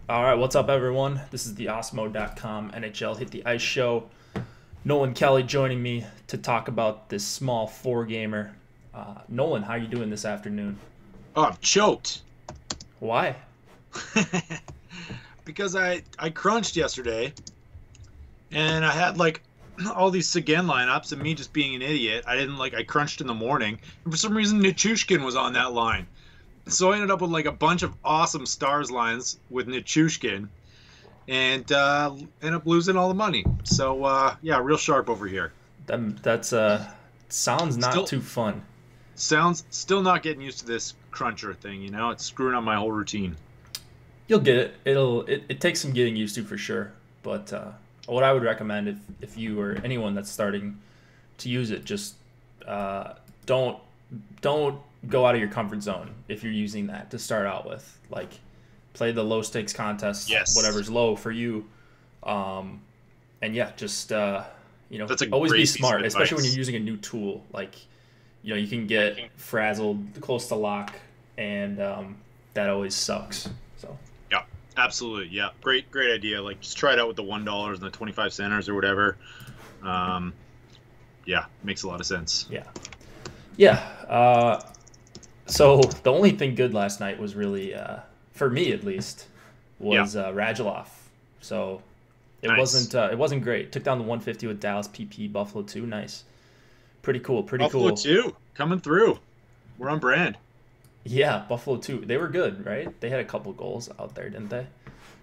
All right, what's up, everyone? This is the Osmo.com NHL Hit the Ice Show. Nolan Kelly joining me to talk about this small four-gamer. Nolan, how are you doing this afternoon? Oh, I'm choked. Why? Because I crunched yesterday, and I had like all these Sagan lineups, and me just being an idiot, I crunched in the morning, and for some reason Nichushkin was on that line. So I ended up with like a bunch of awesome Stars lines with Nichushkin, and ended up losing all the money. So yeah, real sharp over here. That's sounds not Still too fun. sounds still not getting used to this cruncher thing. It's screwing up my whole routine. You'll get it. It takes some getting used to for sure. But what I would recommend if you or anyone that's starting to use it, just don't go out of your comfort zone if you're using that to start out with. Like, play the low stakes contests, Yes. whatever's low for you. And yeah, just That's a always great be piece of smart, especially when advice. you're using a new tool. Like, you can get frazzled close to lock, and that always sucks. So Yeah, absolutely. Yeah, great idea. Like, just try it out with the $1 and the 25 centers or whatever. Yeah, makes a lot of sense. yeah. So the only thing good last night was really, for me at least, was Radulov. So it Nice. wasn't great. Took down the 150 with Dallas PP Buffalo 2. Nice, pretty cool, pretty Buffalo cool. 2 coming through. We're on brand. Yeah, Buffalo 2. They were good, right? They had a couple goals out there, didn't they?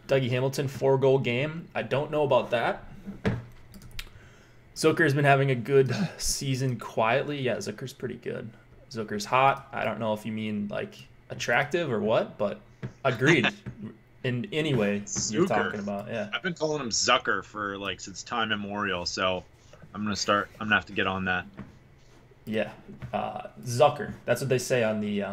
Dougie Hamilton 4-goal game. I don't know about that. Zucker's been having a good season quietly. Yeah, Zucker's pretty good. Zucker's hot. I don't know if you mean like attractive or what, but agreed. In any way you're Zucker. talking about, yeah. I've been calling him Zucker for like since time immemorial, so I'm gonna have to get on that. Yeah. Zucker. That's what they say on the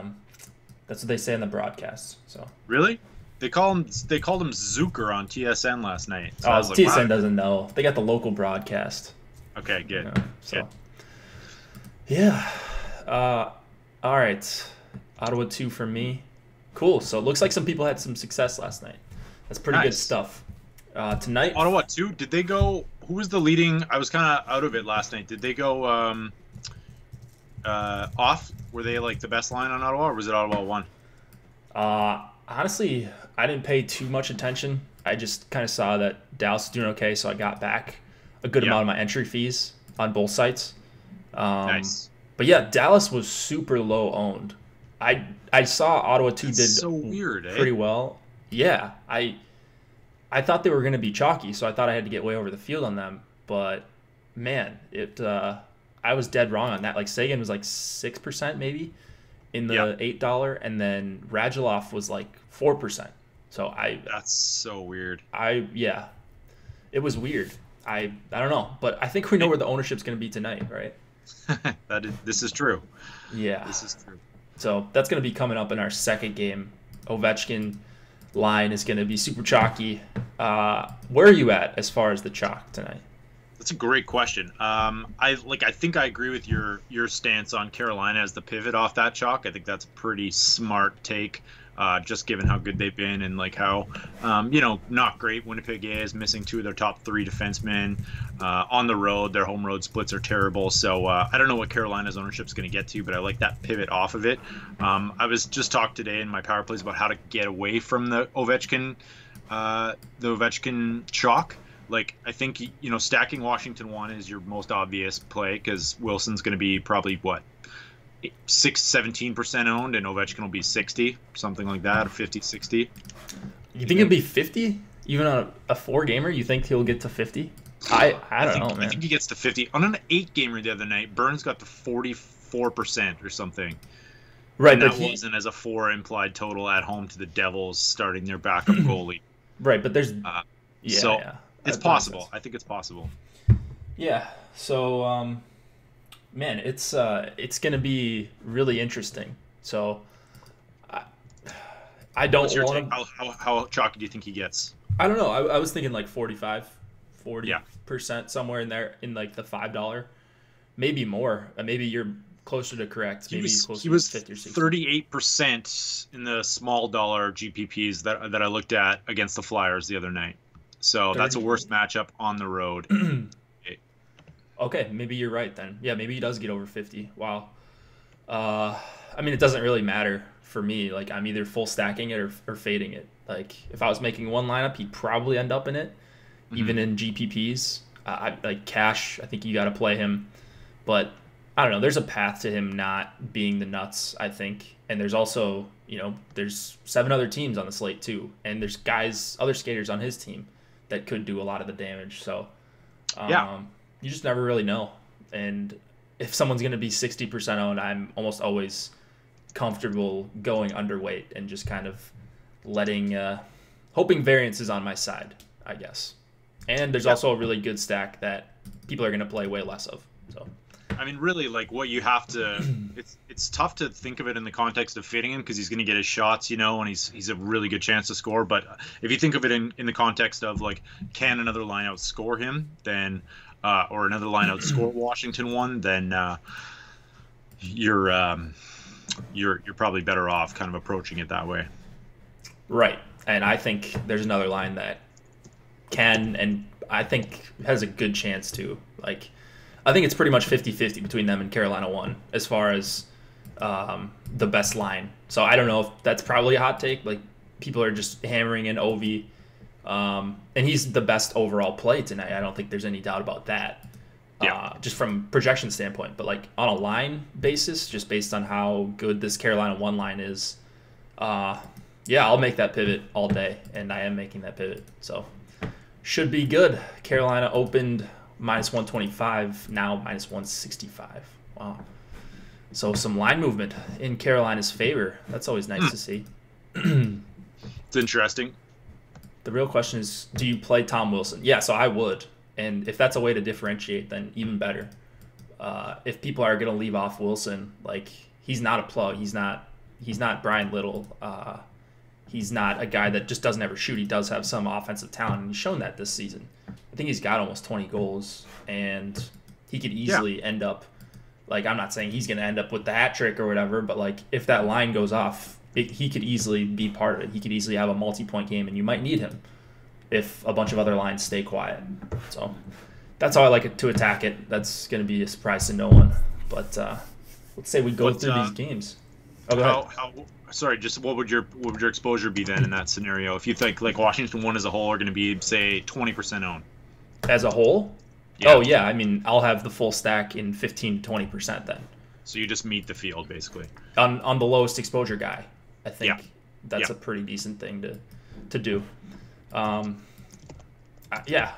broadcast. So Really? They called him Zucker on TSN last night. So I was like, TSN wow. doesn't know. They got the local broadcast. Okay, good. So yeah. All right. Ottawa 2 for me. Cool. So it looks like some people had some success last night. That's pretty good Nice. stuff. Tonight, Ottawa 2, did they go? Who was the leading? I was kind of out of it last night. Did they go off? Were they like the best line on Ottawa, or was it Ottawa 1? honestly, I didn't pay too much attention. I just kind of saw that Dallas was doing okay, so I got back a good Yeah. amount of my entry fees on both sites. Nice. But yeah, Dallas was super low owned. I saw Ottawa 2 did So weird, eh? pretty well. Yeah, I thought they were going to be chalky, so I thought I had to get way over the field on them. But man, I was dead wrong on that. Like, Sagan was like 6% maybe in the Yeah. $8, and then Radulov was like 4%. So That's so weird. yeah, it was weird. I don't know, but I think we know where the ownership's going to be tonight, right? This is true. Yeah. This is true. So that's going to be coming up in our second game. Ovechkin line is going to be super chalky. Where are you at as far as the chalk tonight? That's a great question. I think I agree with your stance on Carolina as the pivot off that chalk. I think that's a pretty smart take, just given how good they've been and like how not great Winnipeg is, missing two of their top three defensemen on the road. Their home road splits are terrible. So I don't know what Carolina's ownership is going to get to, but I like that pivot off of it. I was just talked today in my power plays about how to get away from the Ovechkin chalk. Like, I think, stacking Washington 1 is your most obvious play because Wilson's going to be probably, 17% owned, and Ovechkin will be 60, something like that, or 50, 60. You think it'll be 50? Even on a four-gamer, you think he'll get to 50? I don't know, man. I think he gets to 50. On an 8-gamer the other night, Burns got to 44% or something. Right, And but that wasn't as a 4 implied total at home to the Devils starting their backup goalie. right, but there's So yeah. it's That makes possible. sense. I think it's possible. Yeah. So, man, it's gonna be really interesting. So, I don't What's your want take? to. How chalky do you think he gets? I don't know. I was thinking like 40% Yeah. somewhere in there in like the $5, maybe more. Maybe you're closer to correct. He Maybe was closer he was to 50 or 60. 38% in the small dollar GPPs that I looked at against the Flyers the other night. So that's a worse matchup on the road. Okay, maybe you're right then. Yeah, maybe he does get over 50. Wow. I mean, it doesn't really matter for me. Like, I'm either full stacking it or fading it. Like, if I was making one lineup, he'd probably end up in it, even in GPPs. Like cash, I think you got to play him. But I don't know. There's a path to him not being the nuts, I think. And there's also, there's 7 other teams on the slate too, and there's other skaters on his team that could do a lot of the damage. So, you just never really know. And if someone's going to be 60% owned, I'm almost always comfortable going underweight and just kind of hoping variance is on my side, I guess. And there's also a really good stack that people are going to play way less of. So, I mean, really, like what you have to, it's tough to think of it in the context of fitting him because he's going to get his shots, and he's a really good chance to score. But if you think of it in the context of like, can another line outscore him, then, or another line outscore Washington one, then you're probably better off kind of approaching it that way. Right. And I think there's another line that can, and I think has a good chance to. Like, I think it's pretty much 50-50 between them and Carolina 1 as far as the best line. So I don't know if that's probably a hot take. Like, people are just hammering in Ovi. And he's the best overall play tonight. I don't think there's any doubt about that. Just from projection standpoint. But, like, on a line basis, just based on how good this Carolina 1 line is, I'll make that pivot all day. And I am making that pivot. So, should be good. Carolina opened -125, now -165. Wow. So some line movement in Carolina's favor. That's always nice to see. It's interesting. The real question is, do you play Tom Wilson? Yeah, so I would. And if that's a way to differentiate, then even better. If people are going to leave off Wilson, like, he's not a plug. He's not Brian Little. He's not a guy that just doesn't ever shoot. He does have some offensive talent, and he's shown that this season. I think he's got almost 20 goals, and he could easily end up, like, I'm not saying he's going to end up with the hat trick or whatever, but, like, if that line goes off, he could easily be part of it. He could easily have a multi-point game, and you might need him if a bunch of other lines stay quiet. So that's how I like it to attack it. That's going to be a surprise to no one. But let's say we go through these games. Oh, go ahead. Sorry, just what would your exposure be then in that scenario? If you think like Washington 1 as a whole are going to be, say, 20% owned. As a whole? Yeah. Oh, yeah. I mean, I'll have the full stack in 15 to 20% then. So you just meet the field, basically. On the lowest exposure guy, I think that's a pretty decent thing to do. I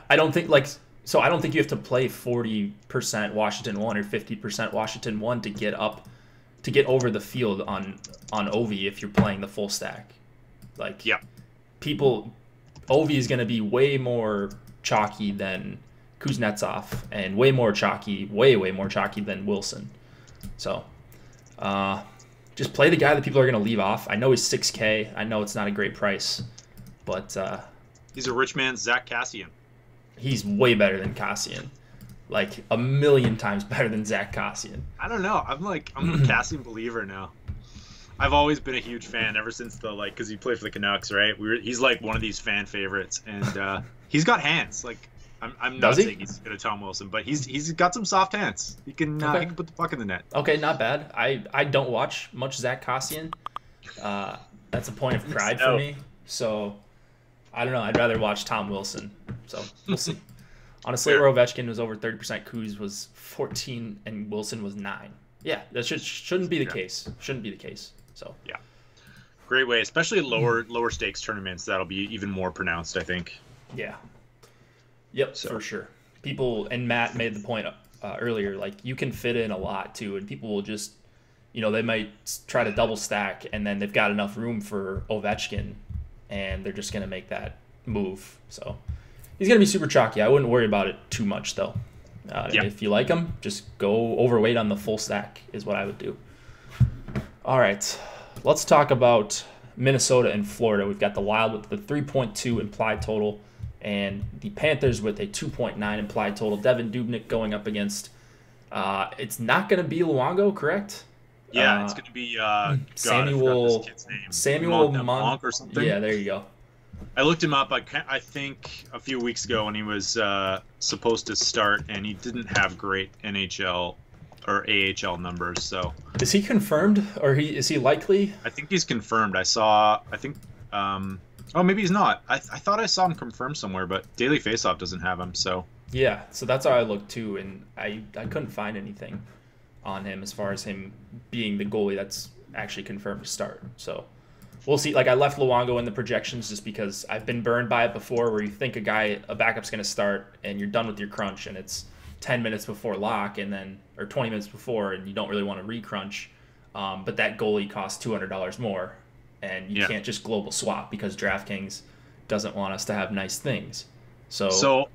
don't think I don't think you have to play 40% Washington 1 or 50% Washington 1 to get over the field on Ovi if you're playing the full stack. Like, Ovi is going to be way more chalky than Kuznetsov and way more chalky than Wilson. So, just play the guy that people are going to leave off. I know he's 6K. I know it's not a great price, but he's a rich man's Zach Kassian. He's way better than Kassian. Like, a million times better than Zach Kassian. I don't know. I'm a Kassian believer now. I've always been a huge fan ever since because he played for the Canucks, right? He's like one of these fan favorites, and he's got hands. Like, I'm not saying he's good at Tom Wilson, but he's got some soft hands. He can put the puck in the net. Okay, not bad. I don't watch much Zach Kassian. That's a point of pride for me. So I don't know. I'd rather watch Tom Wilson. So we'll see. On a slate where Ovechkin was over 30%, Kuz was 14, and Wilson was 9. Yeah, that shouldn't be the case. Shouldn't be the case. So great way, especially lower stakes tournaments. That'll be even more pronounced, I think. Yeah. Yep, for sure. People, and Matt made the point earlier, like, you can fit in a lot too, and people will just, they might try to double stack, and then they've got enough room for Ovechkin, and they're just gonna make that move. So he's going to be super chalky. I wouldn't worry about it too much, though. If you like him, just go overweight on the full stack is what I would do. All right. Let's talk about Minnesota and Florida. We've got the Wild with the 3.2 implied total and the Panthers with a 2.9 implied total. Devin Dubnyk going up against It's not going to be Luongo, correct? Yeah, it's going to be God, I forgot this Samuel kid's name. Samuel Mon. Monk or something. Yeah, there you go. I looked him up. I think a few weeks ago when he was supposed to start, and he didn't have great NHL or AHL numbers. So Is he confirmed, or is he likely? I think he's confirmed. I saw. I think. Oh, maybe he's not. I thought I saw him confirmed somewhere, but Daily Faceoff doesn't have him. So Yeah, so that's how I looked too, and I couldn't find anything on him as far as him being the goalie that's actually confirmed to start. So we'll see. Like, I left Luongo in the projections just because I've been burned by it before, where you think a backup's going to start and you're done with your crunch and it's 10 minutes before lock, and then or 20 minutes before, and you don't really want to re-crunch. But that goalie costs $200 more, and you can't just global swap because DraftKings doesn't want us to have nice things. So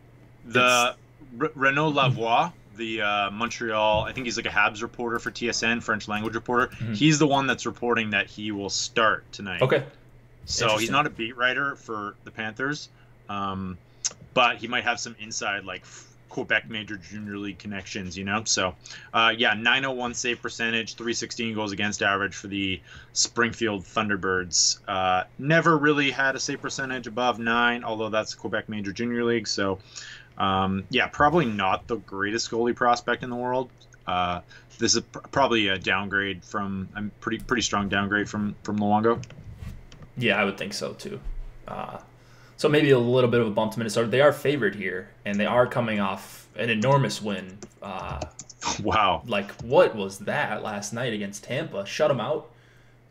the Renaud Lavoie, the Montreal, I think he's like a Habs reporter for TSN, French language reporter. Mm-hmm. He's the one that's reporting that he will start tonight. Okay. So he's not a beat writer for the Panthers, but he might have some inside like Quebec Major Junior League connections, you know. So, 901 save percentage, 316 goals against average for the Springfield Thunderbirds. Never really had a save percentage above 9, although that's Quebec Major Junior League. So, probably not the greatest goalie prospect in the world. This is probably a downgrade from pretty strong downgrade from Luongo. Yeah, I would think so too. So maybe a little bit of a bump to Minnesota. They are favored here, and they are coming off an enormous win. Wow. Like, what was that last night against Tampa? Shut them out.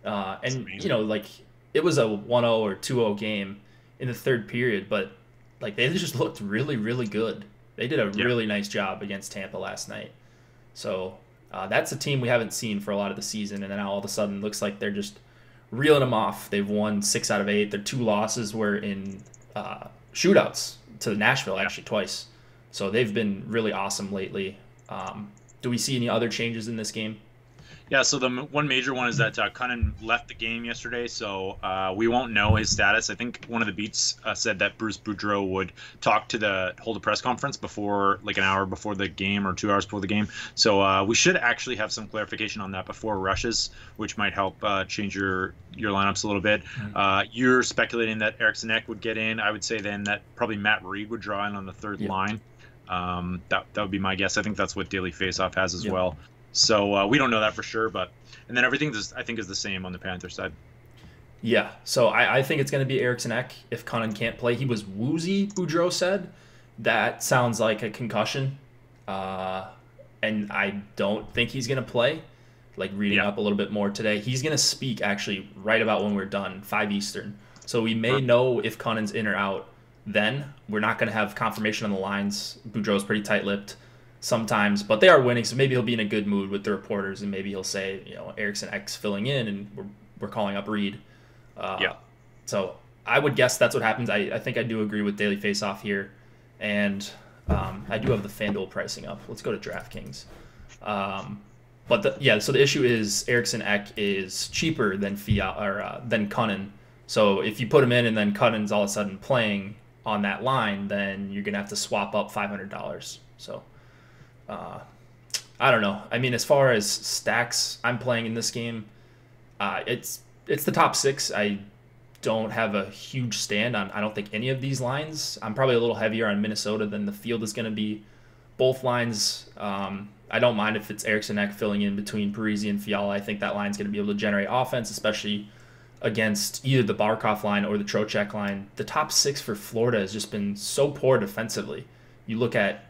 And, it was a 1-0 or 2-0 game in the third period, but, they just looked really, really good. They did a really nice job against Tampa last night. So that's a team we haven't seen for a lot of the season, and then all of a sudden looks like they're just reeling them off. They've won 6 out of 8. Their 2 losses were in shootouts to Nashville, actually, twice. So they've been really awesome lately. Do we see any other changes in this game? Yeah, so the one major one is that Cunnin left the game yesterday, so we won't know his status. I think one of the beats said that Bruce Boudreau would hold a press conference before, like an hour before the game or 2 hours before the game. So we should actually have some clarification on that before rushes, which might help change your lineups a little bit. Mm-hmm. You're speculating that Eriksson Ek would get in. I would say then that probably Matt Reed would draw in on the third line. That would be my guess. I think that's what Daily Faceoff has as well. So we don't know that for sure, and then everything I think is the same on the Panther side. Yeah, so I think it's going to be Eriksson Ek if Cunnin can't play. He was woozy, Boudreau said. That sounds like a concussion, and I don't think he's going to play. Reading up a little bit more today, he's going to speak actually right about when we're done, 5 Eastern. So we may know if Cunnin's in or out then. We're not going to have confirmation on the lines. Boudreau's pretty tight-lipped sometimes, but they are winning, so maybe he'll be in a good mood with the reporters, and maybe he'll say, Eriksson Ek's filling in, and we're calling up Reed. So I would guess that's what happens. I think I do agree with Daily Faceoff here, and I do have the FanDuel pricing up. Let's go to DraftKings. So the issue is Eriksson Ek is cheaper than than Cunnin. So if you put him in and then Cunnin's all of a sudden playing on that line, then you're gonna have to swap up $500. So. I don't know. I mean, as far as stacks I'm playing in this game, it's the top 6. I don't have a huge stand on, I don't think, any of these lines. I'm probably a little heavier on Minnesota than the field is going to be. Both lines, I don't mind if it's Eriksson Ek filling in between Parise and Fiala. I think that line's going to be able to generate offense, especially against either the Barkov line or the Trocheck line. The top 6 for Florida has just been so poor defensively. You look at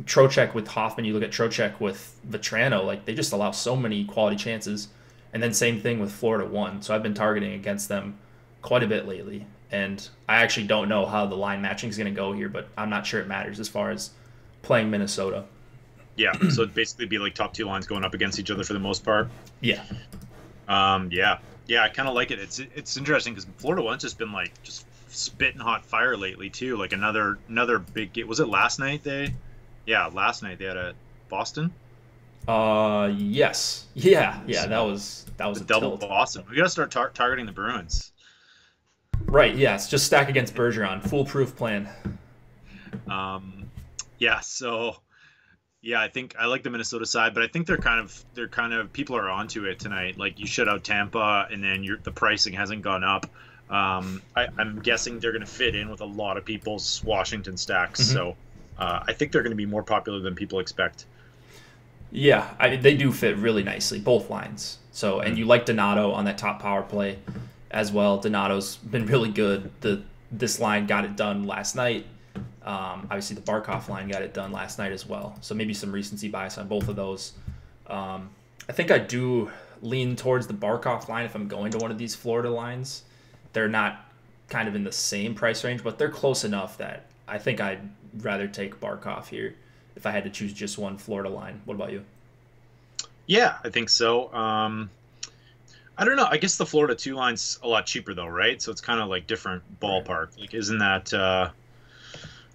Trocheck with Hoffman, you look at Trocheck with Vetrano, they just allow so many quality chances. And then same thing with Florida 1. So I've been targeting against them quite a bit lately. And I actually don't know how the line matching is going to go here, but I'm not sure it matters as far as playing Minnesota. Yeah, so it'd basically be top 2 lines going up against each other for the most part. Yeah. Yeah, I kind of like it. It's interesting because Florida 1's just been just spitting hot fire lately too. Another big game. Was it last night last night they had a Boston. Yes. Yeah, that was a double tilt. Boston. We gotta start targeting the Bruins. Right. Yes. Just stack against Bergeron. Foolproof plan. So Yeah, I think I like the Minnesota side, but I think they're kind of people are onto it tonight. Like you shut out Tampa, and then the pricing hasn't gone up. I'm guessing they're going to fit in with a lot of people's Washington stacks, Mm-hmm. so I think they're going to be more popular than people expect. Yeah, they do fit really nicely, both lines. So, and you like Donato on that top power play as well. Donato's been really good. This line got it done last night. Obviously, the Barkov line got it done last night as well. So maybe some recency bias on both of those. I think I do lean towards the Barkov line if I'm going to one of these Florida lines. They're not kind of in the same price range, but they're close enough that I think I'd rather take Barkov here if I had to choose just one Florida line. What about you? Yeah, I think so. I don't know. I guess the Florida 2 line's a lot cheaper though, right? So it's kind of like different Right. ballpark. Like, isn't that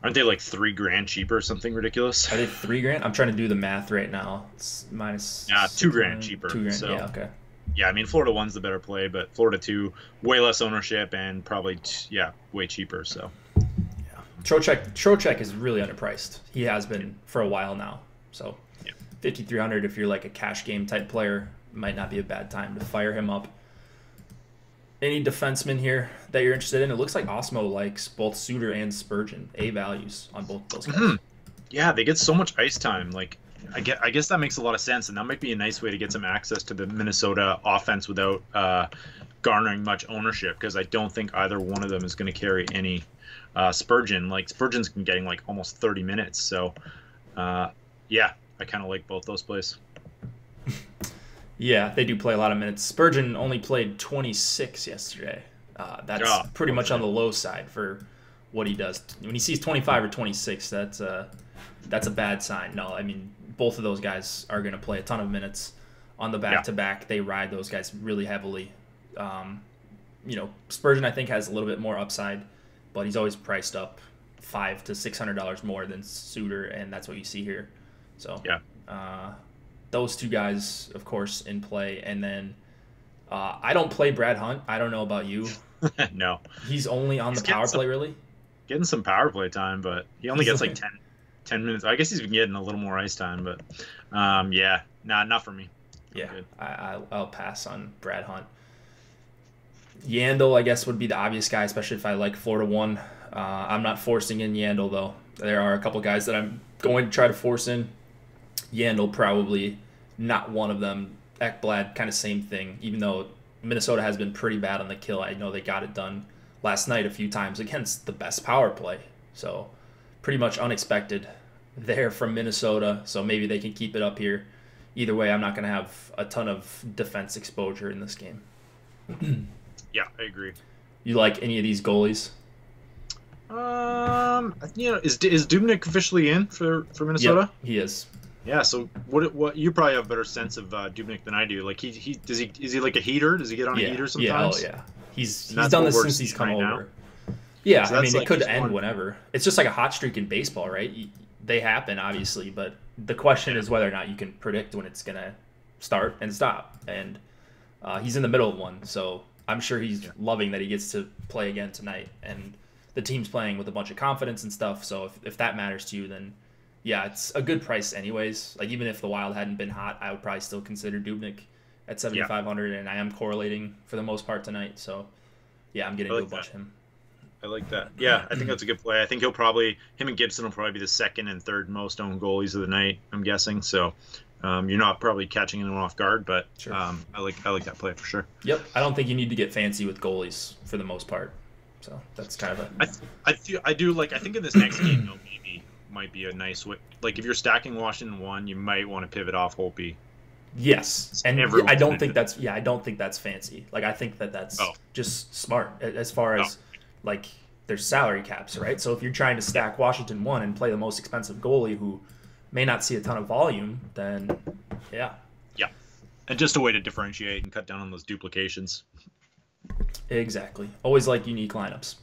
aren't they like 3 grand cheaper or something ridiculous? Are they 3 grand? I'm trying to do the math right now. It's minus Yeah, 2 grand 600, cheaper. 2 grand. So Yeah, okay. yeah, I mean Florida 1's the better play, but Florida 2 way less ownership and probably yeah way cheaper. So Yeah. Trocheck is really underpriced. He has been for a while now. So yeah. 5,300 if you're like a cash game type player might not be a bad time to fire him up. Any defenseman here that you're interested in? It looks like Osmo likes both Suter and Spurgeon. A values on both those guys. Mhm. Yeah, they get so much ice time. Like I guess that makes a lot of sense, and that might be a nice way to get some access to the Minnesota offense without garnering much ownership. Because I don't think either one of them is going to carry any Spurgeon. Like Spurgeon's been getting like almost 30 minutes. So yeah, I kind of like both those plays. Yeah, they do play a lot of minutes. Spurgeon only played 26 yesterday. That's Oh, pretty much okay. on the low side for what he does. When he sees 25 or 26, that's a bad sign. No, I mean both of those guys are going to play a ton of minutes on the back to back. They ride those guys really heavily. Spurgeon I think has a little bit more upside, but he's always priced up $500 to $600 more than Suter, and that's what you see here. So Yeah. those two guys, of course, in play. And then I don't play Brad Hunt. I don't know about you. No, He's only on he's the power play, really? getting some power play time, but he only He's gets like like, 10 minutes. I guess he's been getting a little more ice time, but yeah, nah, not for me. I'm yeah, good. I'll pass on Brad Hunt. Yandel, I guess, would be the obvious guy, especially if I like Florida 1. I'm not forcing in Yandel, though. There are a couple guys that I'm going to try to force in. Yandel probably not one of them. Ekblad, kind of same thing, even though Minnesota has been pretty bad on the kill. I know they got it done last night a few times against the best power play. So pretty much unexpected there from Minnesota. So maybe they can keep it up here. Either way, I'm not going to have a ton of defense exposure in this game. Yeah, I agree. You like any of these goalies? Is Dubnyk officially in for Minnesota? Yep, he is. Yeah. So what you probably have a better sense of Dubnyk than I do. Like he is he like a heater? Does he get on a heater sometimes? Yeah, oh yeah. He's And that's done what this we're since he's seeing come right now? over. Yeah, So I that's mean, it like could just end one. whenever. It's just like a hot streak in baseball, right? They happen, obviously, but the question is whether or not you can predict when it's going to start and stop. And he's in the middle of one, so I'm sure he's loving that he gets to play again tonight. And the team's playing with a bunch of confidence and stuff, so if that matters to you, then yeah, it's a good price anyways. Like, even if the Wild hadn't been hot, I would probably still consider Dubnyk at 7,500, and I am correlating for the most part tonight, so yeah, I'm getting I to like a bunch that. of him. I like that. Yeah, I think that's a good play. I think him and Gibson will probably be the second and third most owned goalies of the night, I'm guessing. So you're not probably catching anyone off guard, but Sure. I like that play for sure. Yep, I don't think you need to get fancy with goalies for the most part. So that's kind of a I think in this next game though maybe might be a nice way. Like if you're stacking Washington 1, you might want to pivot off Holtby. yes, and Everyone's I don't gonna think do that's fancy. Like, I think that's Oh. just smart as far as like there's salary caps, right? So if you're trying to stack Washington 1 and play the most expensive goalie who may not see a ton of volume, then yeah, Yeah, and just a way to differentiate and cut down on those duplications. exactly. Always like unique lineups.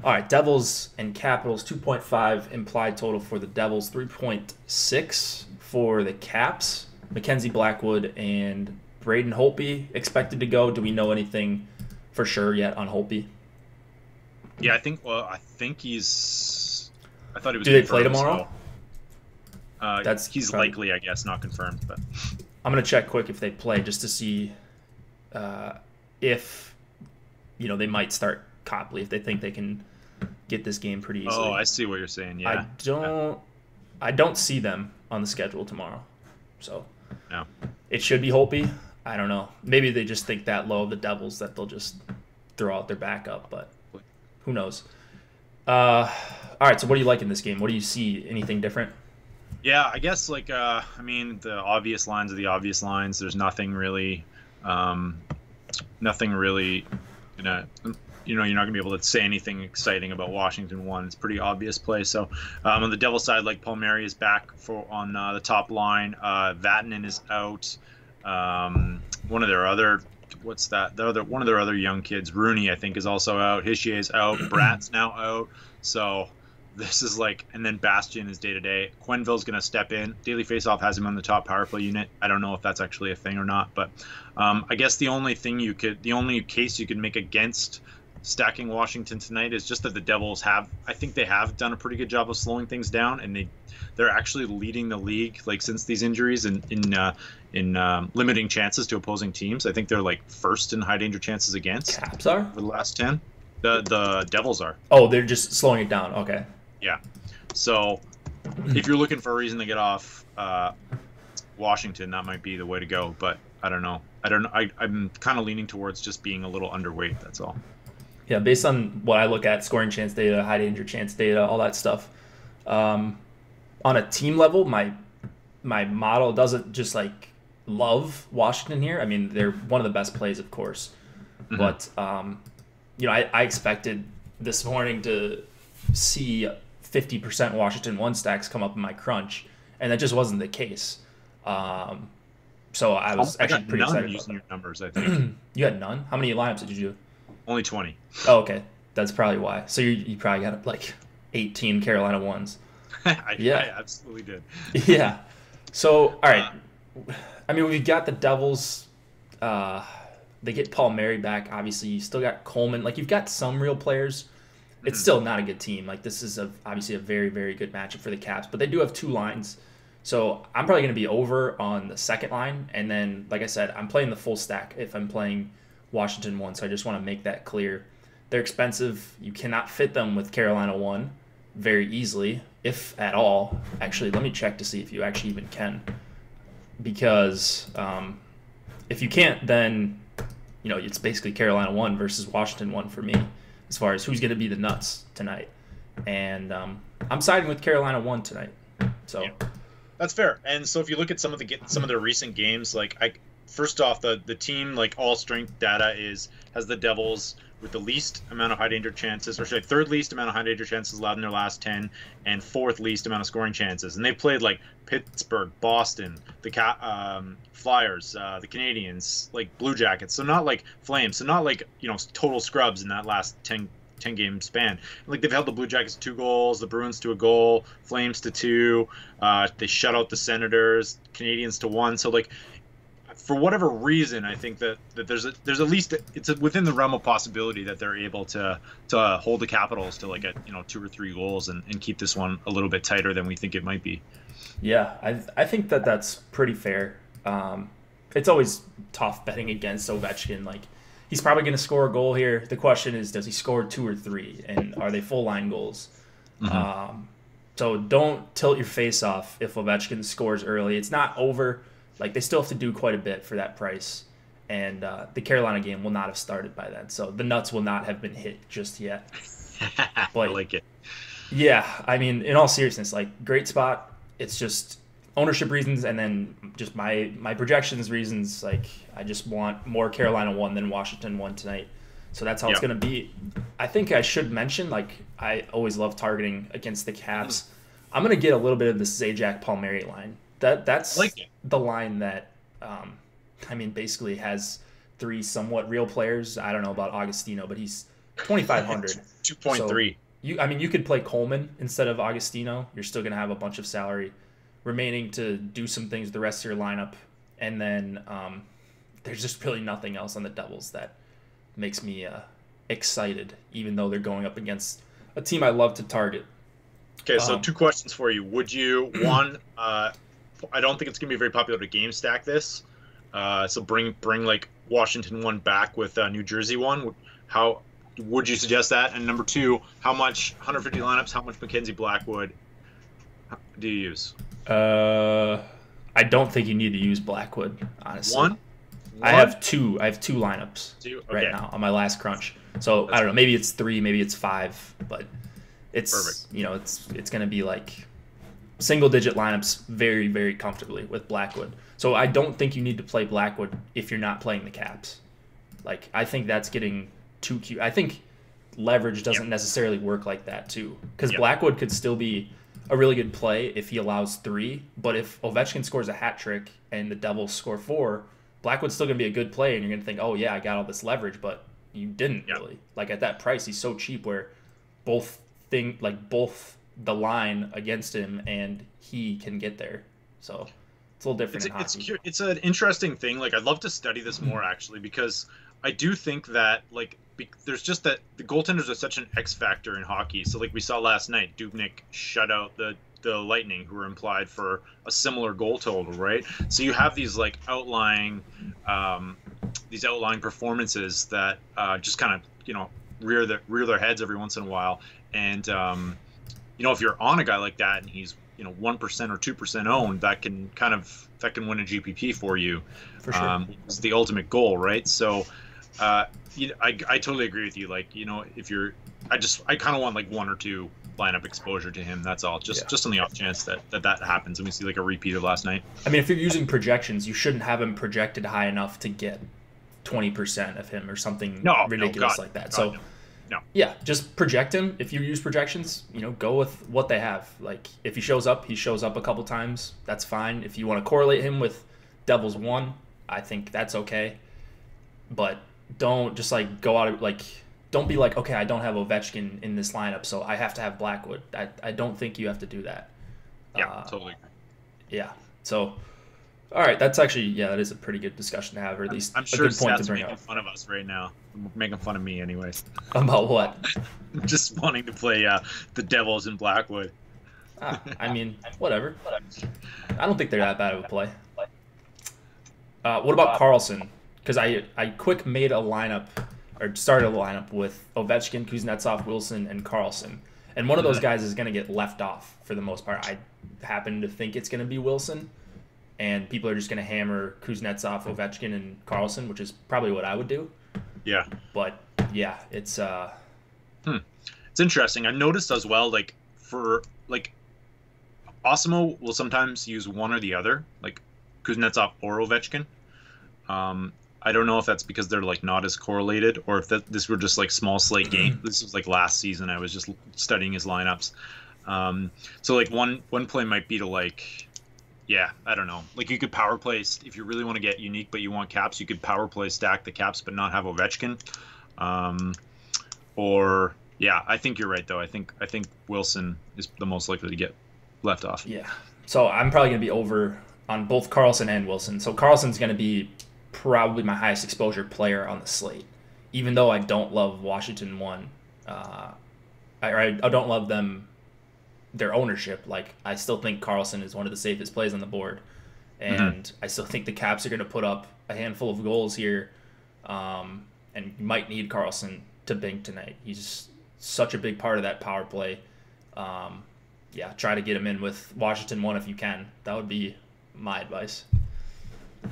All right, Devils and Capitals, 2.5 implied total for the Devils, 3.6 for the Caps. Mackenzie Blackwood and Braden Holtby expected to go. Do we know anything for sure yet on Holtby? Yeah, I think he's. I thought he was. Do they play confirmed, tomorrow? He's likely, I guess, not confirmed, but I'm gonna check quick if they play just to see if they might start Copley if they think they can get this game pretty easily. Oh, I see what you're saying. Yeah, I don't see them on the schedule tomorrow, so no. It should be Holtby. I don't know. Maybe they just think that low of the Devils that they'll just throw out their backup, but who knows? All right, so what do you like in this game? What do you see? Anything different? Yeah, I guess the obvious lines are the obvious lines. There's nothing really, you're not gonna be able to say anything exciting about Washington 1. It's a pretty obvious play. So on the Devils side, like Palmieri is back on the top line. Vatanen is out. One of their other young kids, Rooney, I think, is also out. Hischier is out. Bratt's now out. So this is and then Bastian is day-to-day. Quenneville's going to step in. Daily Faceoff has him on the top power play unit. I don't know if that's actually a thing or not, but I guess the only case you could make against stacking Washington tonight is just that the Devils have done a pretty good job of slowing things down, and they're actually leading the league since these injuries in limiting chances to opposing teams. I think they're first in high danger chances against. Caps are for the last 10. The Devils are. Oh, they're just slowing it down. Okay. Yeah. So if you're looking for a reason to get off Washington, that might be the way to go. But I don't know. I'm kind of leaning towards just being a little underweight. That's all. Yeah, based on what I look at, scoring chance data, high danger chance data, all that stuff. On a team level, my model doesn't just love Washington here. I mean, they're one of the best plays, of course. Mm-hmm. But I expected this morning to see 50% Washington 1 stacks come up in my crunch, and that just wasn't the case. So I was actually pretty excited using your numbers, I think. You had none? How many lineups did you do? Only 20. Oh, okay. That's probably why. So you probably got 18 Carolina 1s. I absolutely did. Yeah. So, all right. I mean, we've got the Devils. They get Palmieri back. Obviously, you still got Coleman. You've got some real players. It's still not a good team. This is obviously a very, very good matchup for the Caps. But they do have 2 lines. So I'm probably going to be over on the second line. And then, like I said, I'm playing the full stack if I'm playing Washington 1. So I just want to make that clear. They're expensive. You cannot fit them with Carolina 1 very easily, if at all. Actually, let me check to see if you actually even can. Because if you can't, then it's basically Carolina 1 versus Washington 1 for me as far as who's going to be the nuts tonight. And I'm siding with Carolina 1 tonight. So yeah, that's fair. And so if you look at some of their recent games, first off, the team all strength data has the Devils with the least amount of high danger chances, or third least amount of high danger chances allowed in their last 10, and fourth least amount of scoring chances. And they played Pittsburgh, Boston, the Flyers, the Canadiens, Blue Jackets. So not Flames. So not total scrubs in that last 10 game span. They've held the Blue Jackets to 2 goals, the Bruins to 1 goal, Flames to 2. They shut out the Senators, Canadiens to 1. So for whatever reason, I think that there's at least it's within the realm of possibility that they're able to hold the Capitals to 2 or 3 goals and keep this one a little bit tighter than we think it might be. Yeah, I think that's pretty fair. It's always tough betting against Ovechkin. He's probably going to score a goal here. The question is, does he score 2 or 3, and are they full line goals? Mm-hmm. So don't tilt your face off if Ovechkin scores early. It's not over. They still have to do quite a bit for that price. And the Carolina game will not have started by then. So the nuts will not have been hit just yet. But, I like it. Yeah. I mean, in all seriousness, great spot. It's just ownership reasons and then just my projections reasons. I just want more Carolina 1 than Washington 1 tonight. So that's how it's going to be. I think I should mention, I always love targeting against the Caps. I'm going to get a little bit of the Zajac Palmieri line. That's the line that, basically has 3 somewhat real players. I don't know about Augustino, but he's 2,500. 2.3. So you could play Coleman instead of Augustino. You're still going to have a bunch of salary remaining to do some things with the rest of your lineup. And then there's just really nothing else on the Devils that makes me excited, even though they're going up against a team I love to target. Okay, so two questions for you. Would you one? I don't think it's gonna be very popular to game stack this. So bring like Washington one back with New Jersey one. How would you suggest that? And number two, how much 150 lineups? How much Mackenzie Blackwood do you use? I don't think you need to use Blackwood, honestly. One? I have two lineups right now on my last crunch. So I don't know, maybe it's 3, maybe it's 5, but it's perfect. It's going to be like single digit lineups very, very comfortably with Blackwood. So I don't think you need to play Blackwood if you're not playing the Caps. Like, I think that's getting too cute. I think leverage doesn't necessarily work like that too, because Blackwood could still be a really good play if he allows 3, but if Ovechkin scores a hat trick and the Devils score 4, Blackwood's still going to be a good play, and you're going to think, oh yeah, I got all this leverage, but you didn't really. Like, at that price, he's so cheap where both the line against him and he can get there. So it's a little different in hockey. It's an interesting thing. Like, I'd love to study this more, actually, because I do think that, like, there's just that the goaltenders are such an X factor in hockey. So, like we saw last night, Dubnyk shut out the Lightning, who were implied for a similar goal total, right? So you have these like outlying performances that just kind of rear their heads every once in a while. And if you're on a guy like that and he's 1% or 2% owned, that can win a GPP for you. For sure, it's the ultimate goal, right? So. I totally agree with you. Like, I kind of want like 1 or 2 lineup exposure to him. That's all. Just on the off chance that happens and we see like a repeat of last night. I mean, if you're using projections, you shouldn't have him projected high enough to get 20% of him or something ridiculous like that. So, yeah, just project him. If you use projections, go with what they have. Like, if he shows up a couple times. That's fine. If you want to correlate him with Devils 1, I think that's okay. But don't just like go out don't be like, okay, I don't have Ovechkin in this lineup, so I have to have Blackwood. I don't think you have to do that. Yeah, totally. Yeah. So, all right, that's actually that is a pretty good discussion to have, or at least I'm sure a good point to bring making up. Fun of us right now, making fun of me, anyways. About what? Just wanting to play the Devils in Blackwood. I mean, whatever. I don't think they're that bad of a play. What about Carlson? Because I quick made a lineup, or started a lineup with Ovechkin, Kuznetsov, Wilson, and Carlson. And one of those guys is going to get left off for the most part. I happen to think it's going to be Wilson. And people are just going to hammer Kuznetsov, Ovechkin, and Carlson, which is probably what I would do. Yeah. But, yeah, it's... It's interesting. I've noticed as well, like, for, like, Osimo will sometimes use one or the other, like Kuznetsov or Ovechkin. I don't know if that's because they're like not as correlated, or if this were just like small slate game. This was like last season. I was just studying his lineups. So like one play might be to like, I don't know. Like you could power play if you really want to get unique, but you want Caps. You could power play stack the Caps, but not have Ovechkin. I think you're right though. I think Wilson is the most likely to get left off. Yeah. So I'm probably gonna be over on both Carlson and Wilson. So Carlson's gonna be probably my highest exposure player on the slate, even though I don't love Washington 1. I don't love their ownership. Like, I still think Carlson is one of the safest plays on the board, and I still think the Caps are going to put up a handful of goals here, and you might need Carlson to bink tonight. He's such a big part of that power play. Try to get him in with Washington 1 if you can. That would be my advice.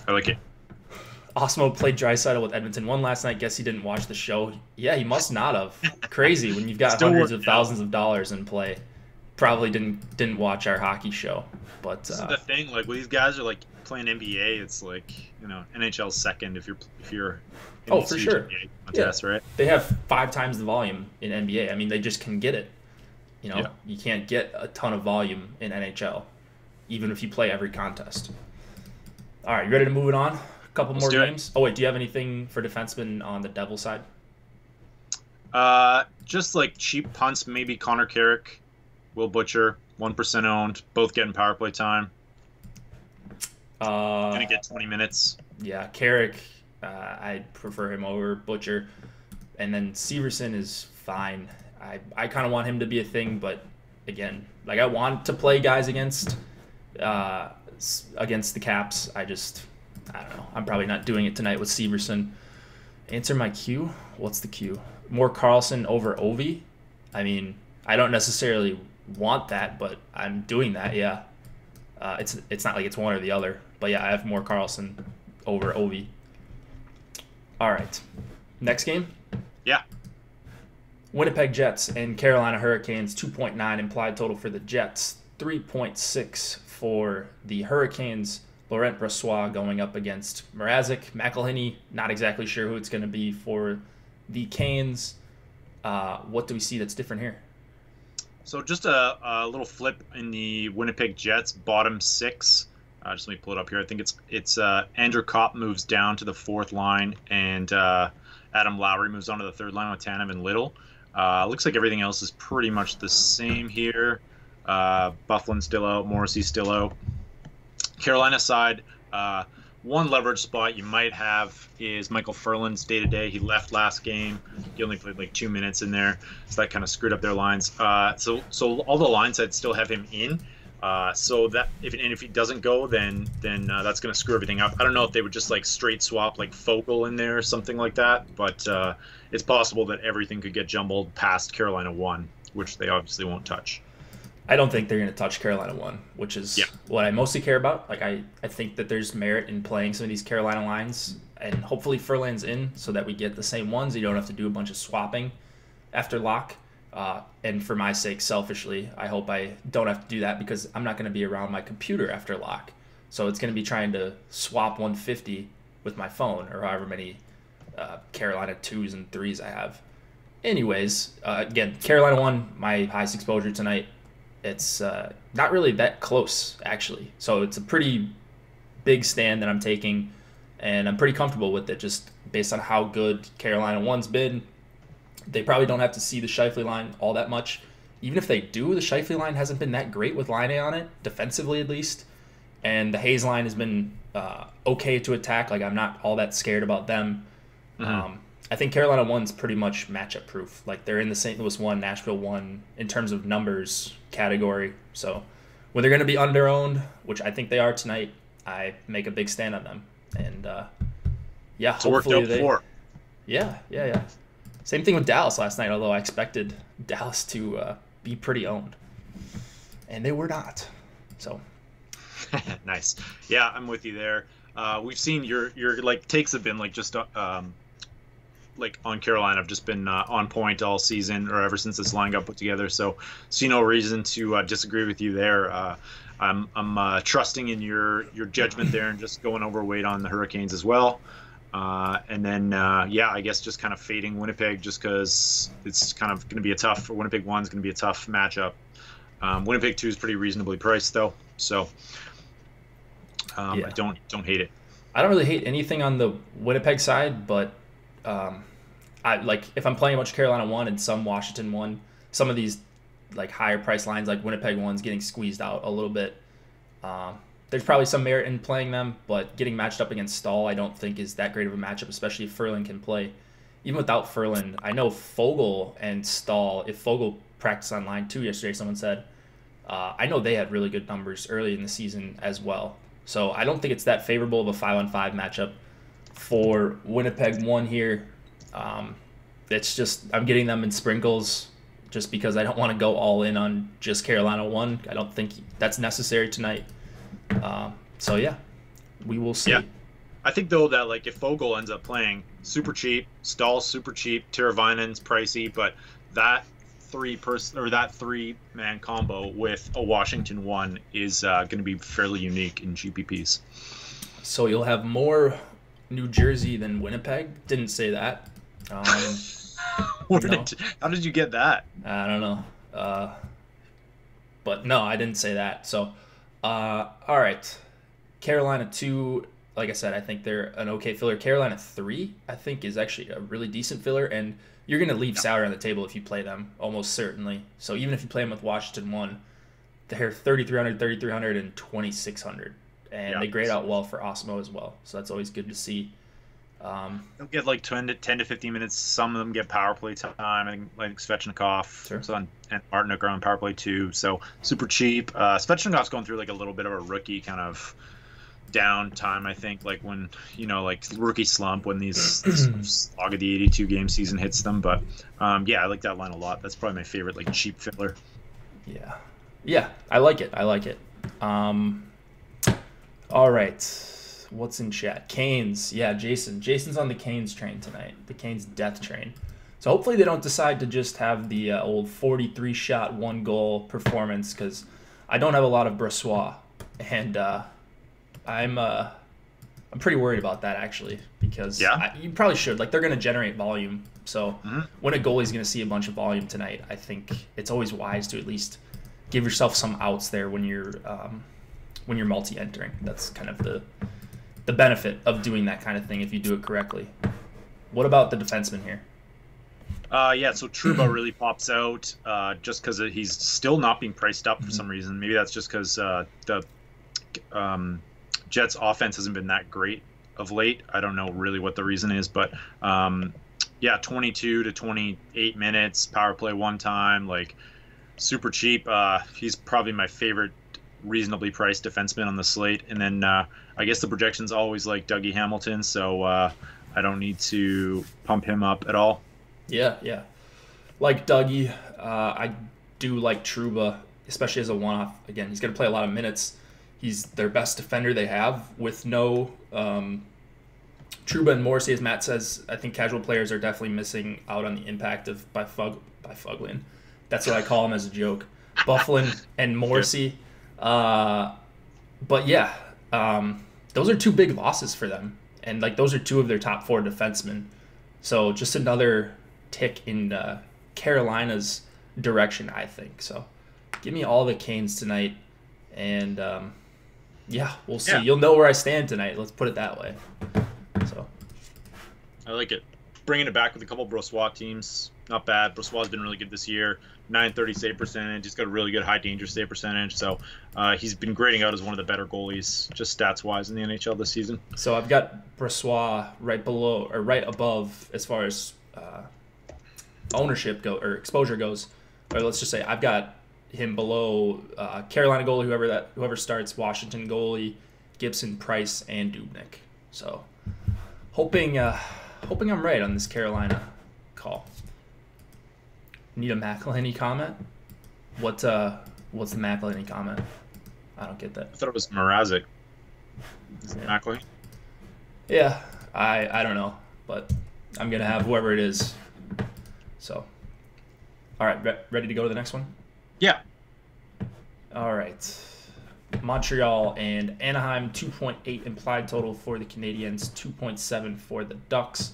I like it. Osmo played Draisaitl with Edmonton 1 last night. Guess he didn't watch the show. Yeah, he must not have. Crazy when you've got hundreds of thousands of dollars in play. Probably didn't watch our hockey show. But this is the thing. Like when these guys are like playing NBA, it's like NHL second if you're. In for sure. Contest, right? They have 5 times the volume in NBA. I mean, they just can get it. You can't get a ton of volume in NHL, even if you play every contest. All right, you ready to move it on? Couple more games. Oh wait, do you have anything for defensemen on the Devil side? Just like cheap punts, maybe Connor Carrick, Will Butcher, 1% owned, both getting power play time. Gonna get 20 minutes. Yeah, Carrick, I prefer him over Butcher, and then Severson is fine. I kind of want him to be a thing, but again, like I want to play guys against the Caps. I don't know. I'm probably not doing it tonight with Severson. Answer my Q. What's the Q? More Carlson over Ovi. I mean, I don't necessarily want that, but I'm doing that. Yeah. It's not like it's one or the other, but yeah, I have more Carlson over Ovi. All right. Next game? Yeah. Winnipeg Jets and Carolina Hurricanes, 2.9 implied total for the Jets, 3.6 for the Hurricanes. Laurent Brossoit going up against Mrazek. McElhinney, not exactly sure who it's going to be for the Canes. What do we see that's different here? So just a little flip in the Winnipeg Jets bottom six. Just let me pull it up here. I think it's Andrew Kopp moves down to the fourth line, and Adam Lowry moves on to the third line with Tanev and Little. Looks like everything else is pretty much the same here. Bufflin's still out. Morrissey's still out. Carolina side, one leverage spot you might have is Michael Ferland's day-to-day. He left last game. He only played like 2 minutes in there, so that kind of screwed up their lines. So all the lines I'd still have him in. So that if he doesn't go, then that's going to screw everything up. I don't know if they would just like straight swap like Fogle in there or something like that, but it's possible that everything could get jumbled past Carolina 1, which they obviously won't touch. I don't think they're going to touch Carolina 1, which is what I mostly care about. Like I think that there's merit in playing some of these Carolina lines, and hopefully Ferland's in so that we get the same ones. You don't have to do a bunch of swapping after lock. And for my sake, selfishly, I hope I don't have to do that because I'm not going to be around my computer after lock. So it's going to be trying to swap 150 with my phone or however many Carolina 2s and 3s I have. Anyways, again, Carolina 1, my highest exposure tonight. It's not really that close, actually. So it's a pretty big stand that I'm taking, and I'm pretty comfortable with it just based on how good Carolina 1's been. They probably don't have to see the Scheifele line all that much. Even if they do, the Scheifele line hasn't been that great with Laine on it, defensively at least. And the Hayes line has been okay to attack. Like, I'm not all that scared about them. Mm-hmm. I think Carolina 1's pretty much matchup proof. Like, they're in the St. Louis 1, Nashville 1 in terms of numbers category. So when they're going to be under-owned, which I think they are tonight, I make a big stand on them. And, yeah, so hopefully worked out before. Yeah. Same thing with Dallas last night, although I expected Dallas to be pretty owned. And they were not. So nice. Yeah, I'm with you there. We've seen your like takes have been like just like on Carolina have just been on point all season or ever since this line got put together. So see no reason to disagree with you there. I'm trusting in your judgment there and just going overweight on the Hurricanes as well. And then I guess just kind of fading Winnipeg just because it's kind of going to be a tough. For Winnipeg 1's going to be a tough matchup. Winnipeg 2 is pretty reasonably priced though, so I don't hate it. I don't really hate anything on the Winnipeg side, but I like if I'm playing a bunch of Carolina 1 and some Washington 1, some of these like higher price lines like Winnipeg 1's getting squeezed out a little bit. There's probably some merit in playing them, but getting matched up against Stahl I don't think is that great of a matchup, especially if Ferland can play. Even without Ferland, I know Fogle and Stahl, if Fogle practiced on line 2 yesterday, someone said, I know they had really good numbers early in the season as well. So I don't think it's that favorable of a 5-on-5 matchup for Winnipeg 1 here. It's just I'm getting them in sprinkles just because I don't want to go all in on just Carolina 1. I don't think that's necessary tonight. So yeah, we will see. Yeah. I think though that like if Fogle ends up playing super cheap, Stahl's super cheap, Teravainen's pricey, but that three-man combo with a Washington 1 is going to be fairly unique in GPPs. So you'll have more New Jersey than Winnipeg? Didn't say that. How did you get that? I don't know. But no, I didn't say that. So, all right. Carolina 2, like I said, I think they're an okay filler. Carolina 3, I think, is actually a really decent filler, and you're going to leave salary on the table if you play them, almost certainly. So even if you play them with Washington 1, they're 3,300, 3,300, and 2,600. And they grade out well for Osmo as well. So that's always good to see. They'll get like 10 to 15 minutes. Some of them get power play time. I think like Svechnikov Sure. and Martinook are on power play too. So super cheap. Svechnikov's going through like a little bit of a rookie kind of downtime. I think like when like rookie slump when this slog of the 82 game season hits them. But yeah, I like that line a lot. That's probably my favorite like cheap filler. Yeah, I like it. All right. What's in chat? Canes. Yeah, Jason's on the Canes train tonight. The Canes death train. So hopefully they don't decide to just have the old 43 shot, 1 goal performance, because I don't have a lot of Brossois, and I'm pretty worried about that actually, because you probably should. Like, they're going to generate volume. So when a goalie's going to see a bunch of volume tonight, I think it's always wise to at least give yourself some outs there when you're multi-entering. That's kind of the benefit of doing that kind of thing if you do it correctly. What about the defenseman here? So Trouba really pops out just because he's still not being priced up for some reason. Maybe that's just because the Jets' offense hasn't been that great of late. I don't know really what the reason is, but 22 to 28 minutes, power play 1 time, like super cheap. He's probably my favorite reasonably priced defenseman on the slate. And then I guess the projection's always like Dougie Hamilton, so I don't need to pump him up at all. Yeah. Like Dougie, I do like Trouba, especially as a one-off. Again, he's going to play a lot of minutes. He's their best defender they have with no Trouba and Morrissey, as Matt says. I think casual players are definitely missing out on the impact of Byfuglien. That's what I call him as a joke. Byfuglien and Morrissey. But yeah, those are 2 big losses for them. And like those are 2 of their top 4 defensemen. So just another tick in Carolina's direction, I think. So give me all the Canes tonight. And we'll see. You'll know where I stand tonight. Let's put it that way. So I like it. Bringing it back with a couple Brossois teams. Not bad. Brossois been really good this year. 930 save percentage. He's got a really good high danger save percentage. So he's been grading out as one of the better goalies, just stats wise, in the NHL this season. So I've got Brossois right below or right above as far as ownership or exposure goes. Or let's just say I've got him below Carolina goalie, whoever starts, Washington goalie, Gibson, Price, and Dubnyk. So hoping I'm right on this Carolina call. Need a McElhinney comment? What's the McElhinney comment? I don't get that. I thought it was Mrazek. Is it McElhinney? Yeah, I don't know, but I'm gonna have whoever it is. So, all right, ready to go to the next one? Yeah. All right. Montreal and Anaheim, 2.8 implied total for the Canadiens, 2.7 for the Ducks.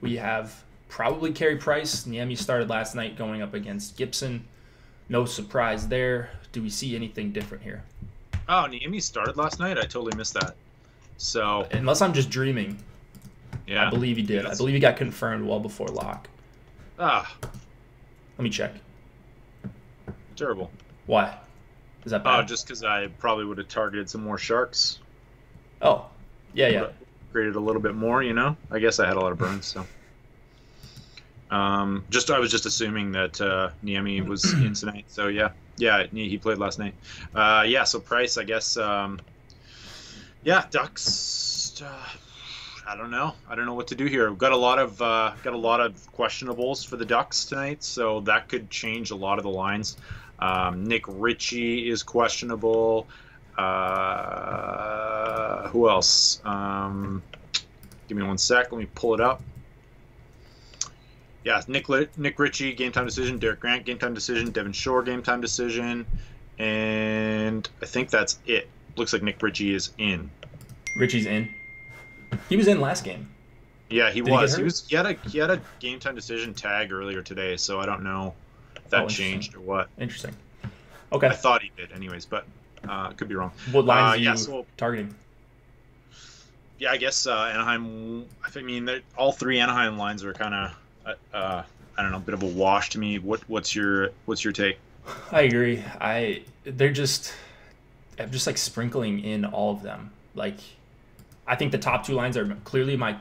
We have probably Carey Price. Niemi started last night going up against Gibson. No surprise there. Do we see anything different here? Oh, Niemi started last night? I totally missed that. So unless I'm just dreaming. Yeah. I believe he did. I believe he got confirmed well before lock. Let me check. Terrible. Why? Is that bad? Oh, just because I probably would have targeted some more Sharks. Oh, yeah. Graded a little bit more, I guess I had a lot of burns, so. I was just assuming that Niemi was in tonight, so yeah, he played last night. So Price, I guess. Ducks. I don't know what to do here. We've got a lot of questionables for the Ducks tonight, so that could change a lot of the lines. Nick Ritchie is questionable. Who else? Give me 1 sec. Let me pull it up. Yeah, Nick Ritchie, game time decision. Derek Grant, game time decision. Devin Shore, game time decision. And I think that's it. Looks like Nick Ritchie is in. Ritchie's in. He was in last game. Yeah, he was. He had a game time decision tag earlier today, so I don't know if that changed or what. Interesting. Okay. I thought he did, anyways, but could be wrong. What lines are you targeting? Yeah, I guess Anaheim. I mean, all 3 Anaheim lines are kind of. I don't know, a bit of a wash to me. What's your take? I agree. I'm just like sprinkling in all of them. Like, I think the top 2 lines are clearly my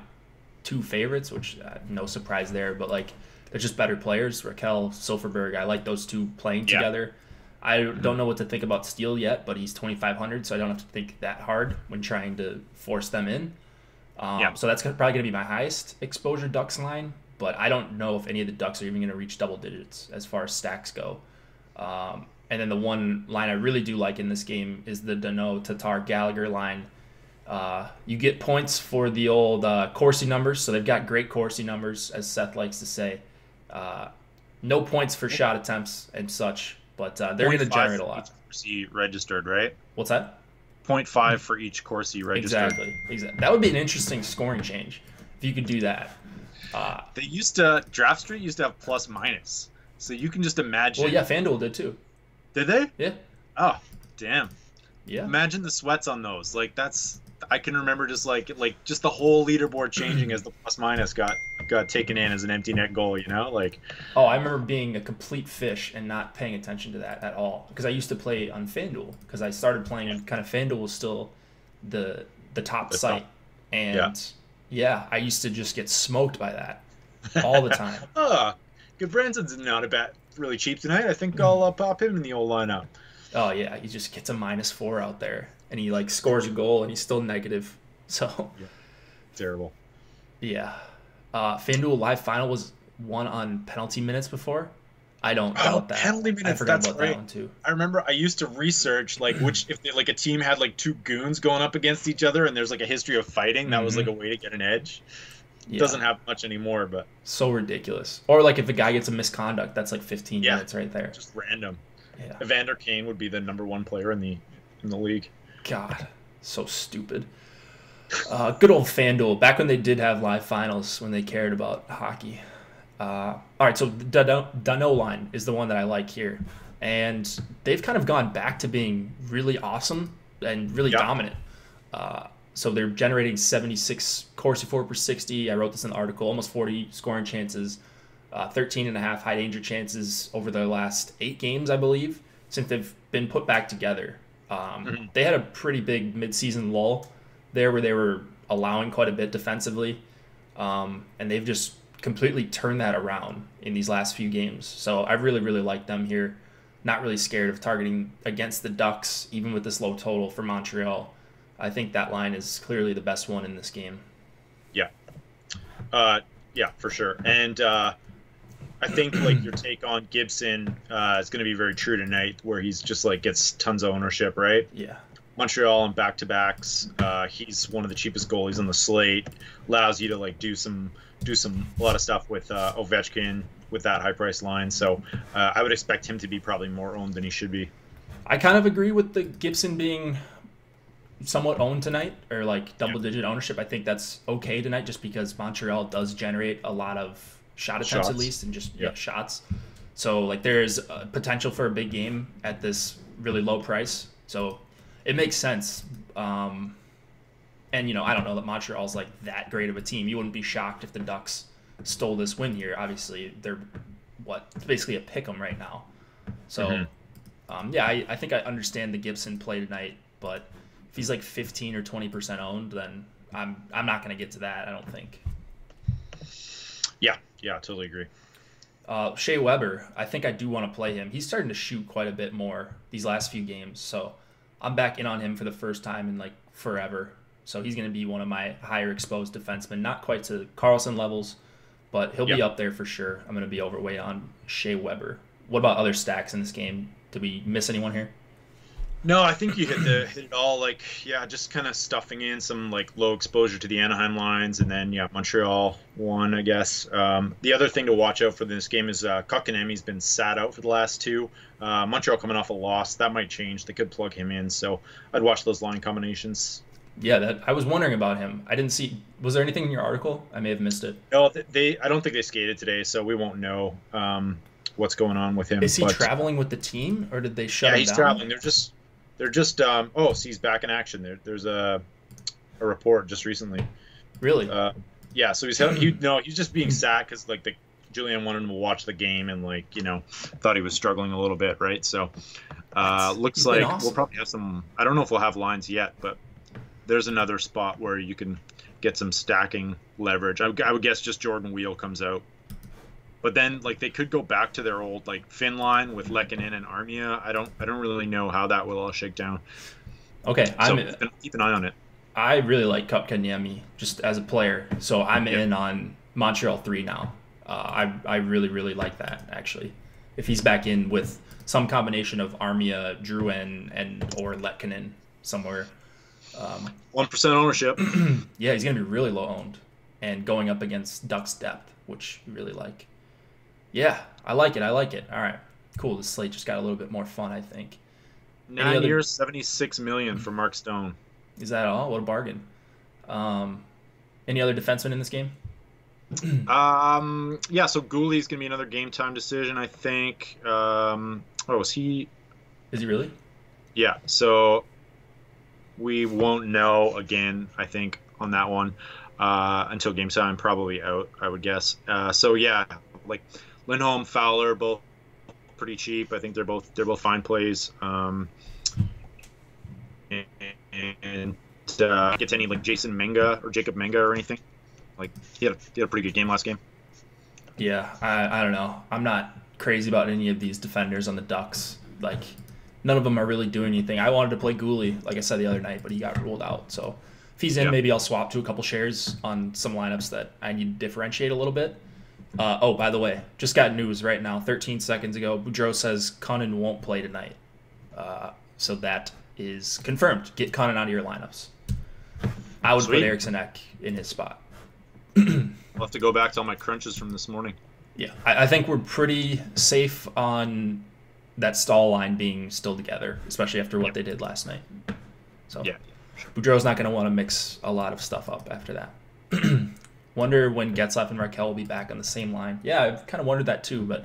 two favorites, which no surprise there, but like they're just better players. Raquel, Silverberg, I like those two playing together. I don't know what to think about Steele yet, but he's 2,500, so I don't have to think that hard when trying to force them in. So that's probably going to be my highest exposure Ducks line, but I don't know if any of the Ducks are even going to reach double digits as far as stacks go. And then the one line I really do like in this game is the Danault, Tatar, Gallagher line. You get points for the old Corsi numbers, so they've got great Corsi numbers, as Seth likes to say. No points for shot attempts and such, but they're going to generate a lot. Corsi registered, right? What's that? 0.5 for each Corsi registered. Exactly. That would be an interesting scoring change if you could do that. Draft Street used to have plus minus, so you can just imagine. Well, yeah, FanDuel did too. Did they? Yeah. Oh, damn. Yeah. Imagine the sweats on those. Like I can remember just just the whole leaderboard changing as the plus minus got taken in as an empty net goal. Oh, I remember being a complete fish and not paying attention to that at all because I used to play on FanDuel because I started playing and kind of FanDuel was still the top site, and I used to just get smoked by that all the time. Good Branson's not a bad, really cheap tonight. I think I'll pop him in the old lineup. Oh yeah, he just gets a -4 out there, and he like scores a goal, and he's still negative. So terrible. Yeah, FanDuel Live Final was won on penalty minutes before. I don't doubt that. Penalty minutes. I forgot that's about right. that one too. I remember I used to research if a team had two goons going up against each other, and there's a history of fighting. That was a way to get an edge. Yeah. Doesn't have much anymore, but so ridiculous. Or if a guy gets a misconduct, that's 15 minutes right there. Just random. Yeah. Evander Kane would be the #1 player in the league. God, so stupid. Good old FanDuel, back when they did have live finals, when they cared about hockey. All right, so the Danault line is the one that I like here. And they've kind of gone back to being really awesome and really dominant. So they're generating 76 Corsi for per 60. I wrote this in the article. Almost 40 scoring chances, 13.5 high danger chances over their last 8 games, I believe, since they've been put back together. They had a pretty big midseason lull there where they were allowing quite a bit defensively, and they've just completely turned that around in these last few games. So I really, really like them here. Not really scared of targeting against the Ducks, even with this low total for Montreal. I think that line is clearly the best one in this game. Yeah. Yeah, for sure. And I think your take on Gibson is going to be very true tonight, where he's just gets tons of ownership, right? Yeah. Montreal on back-to-backs. He's one of the cheapest goalies on the slate. Allows you to do a lot of stuff with Ovechkin with that high price line. So I would expect him to be probably more owned than he should be. I kind of agree with the Gibson being somewhat owned tonight, or double-digit ownership. I think that's okay tonight, just because Montreal does generate a lot of shot attempts at least, and just shots. So there's a potential for a big game at this really low price. So it makes sense. And I don't know that Montreal's that great of a team. You wouldn't be shocked if the Ducks stole this win here. Obviously, they're basically a pick 'em right now. So I think I understand the Gibson play tonight, but if he's 15 or 20% owned, then I'm not going to get to that, I don't think. Yeah, totally agree. Shea Weber, I think I do want to play him. He's starting to shoot quite a bit more these last few games, so I'm back in on him for the first time in forever. So he's going to be one of my higher exposed defensemen, not quite to Carlson levels, but he'll be up there for sure. I'm going to be overweight on Shea Weber. What about other stacks in this game? Did we miss anyone here? No, I think you hit it all. Just kind of stuffing in some low exposure to the Anaheim lines, and then Montreal won, I guess. The other thing to watch out for this game is Kotkaniemi's been sat out for the last 2. Montreal coming off a loss, that might change. They could plug him in, so I'd watch those line combinations. Yeah, I was wondering about him. I didn't see. Was there anything in your article? I may have missed it. No, I don't think they skated today, so we won't know what's going on with him. Is he traveling with the team, or did they shut him down? Yeah, he's traveling. They're just so he's back in action. There's a report just recently. Really? Yeah. So he's just being sat because Julian wanted him to watch the game and thought he was struggling a little bit, right? So looks like we'll probably have some. I don't know if we'll have lines yet, but there's another spot where you can get some stacking leverage. I would guess just Jordan Wheel comes out. But then, like, they could go back to their old, like, Finn line with Lehkonen and Armia. I don't really know how that will all shake down. Okay, so keep an eye on it. I really like Kotkaniemi just as a player, so I'm in on Montreal 3 now. I really, really like that, actually. If he's back in with some combination of Armia, Drouin, or Lehkonen somewhere. 1% ownership. Yeah, he's going to be really low owned and going up against Ducks depth, which you really like. Yeah, I like it. All right, cool. The slate just got a little bit more fun, I think. 9 years, $76 million for Mark Stone. Is that all? What a bargain. Any other defensemen in this game? Yeah, so Goulie's going to be another game time decision, I think. Is he really? Yeah, so we won't know again, I think, on that one until game time, probably out, I would guess. So yeah, like Lindholm, Fowler, both pretty cheap. I think they're both fine plays. And get any like Jason Menga or Jacob Menga or anything. Like he had a pretty good game last game. Yeah, I don't know. I'm not crazy about any of these defenders on the Ducks. Like none of them are really doing anything. I wanted to play Goulet, like I said the other night, but he got ruled out. So if he's in, maybe I'll swap to a couple shares on some lineups that I need to differentiate a little bit. Oh, by the way, just got news right now. 13 seconds ago, Boudreau says Cunnin won't play tonight. So that is confirmed. Get Cunnin out of your lineups. I would put Eriksson Ek in his spot. I'll have to go back to all my crunches from this morning. Yeah, I think we're pretty safe on that stall line being still together, especially after what they did last night. So yeah, Boudreau's not going to want to mix a lot of stuff up after that. Wonder when Getzlaf and Raquel will be back on the same line. Yeah, I've kind of wondered that too, but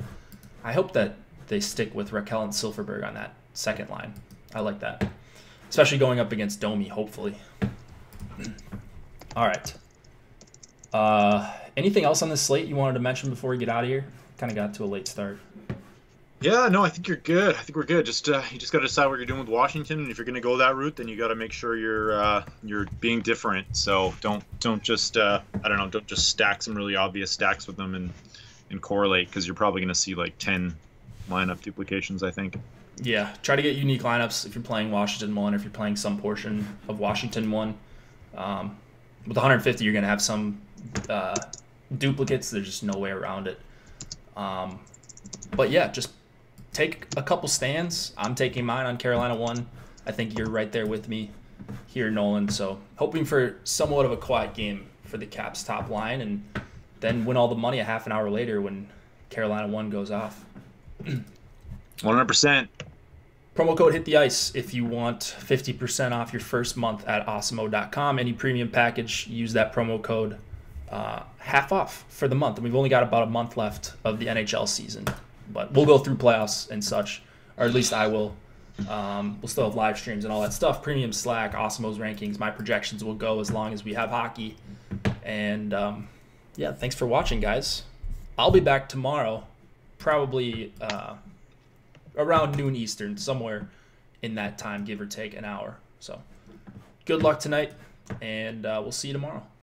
I hope that they stick with Raquel and Silverberg on that second line. I like that, especially going up against Domi, hopefully. All right. Anything else on this slate you wanted to mention before we get out of here? Kind of got to a late start. Yeah, no, I think you're good. I think we're good. Just you just got to decide what you're doing with Washington, and if you're going to go that route, then you got to make sure you're being different. So don't just don't just stack some really obvious stacks with them and correlate, because you're probably going to see like 10 lineup duplications, I think. Yeah, try to get unique lineups if you're playing Washington 1, or if you're playing some portion of Washington 1. With 150, you're going to have some duplicates. There's just no way around it. But yeah, just take a couple stands. I'm taking mine on Carolina 1. I think you're right there with me here, Nolan. So hoping for somewhat of a quiet game for the Caps top line, and then win all the money a half an hour later when Carolina 1 goes off. 100%. Promo code Hit the Ice if you want 50% off your first month at awesemo.com. Any premium package, use that promo code. Half off for the month. And we've only got about a month left of the NHL season. But we'll go through playoffs and such, or at least I will. We'll still have live streams and all that stuff. Premium Slack, Awesemo's rankings. My projections will go as long as we have hockey. And yeah, thanks for watching, guys. I'll be back tomorrow, probably around noon Eastern, somewhere in that time, give or take an hour. So good luck tonight, and we'll see you tomorrow.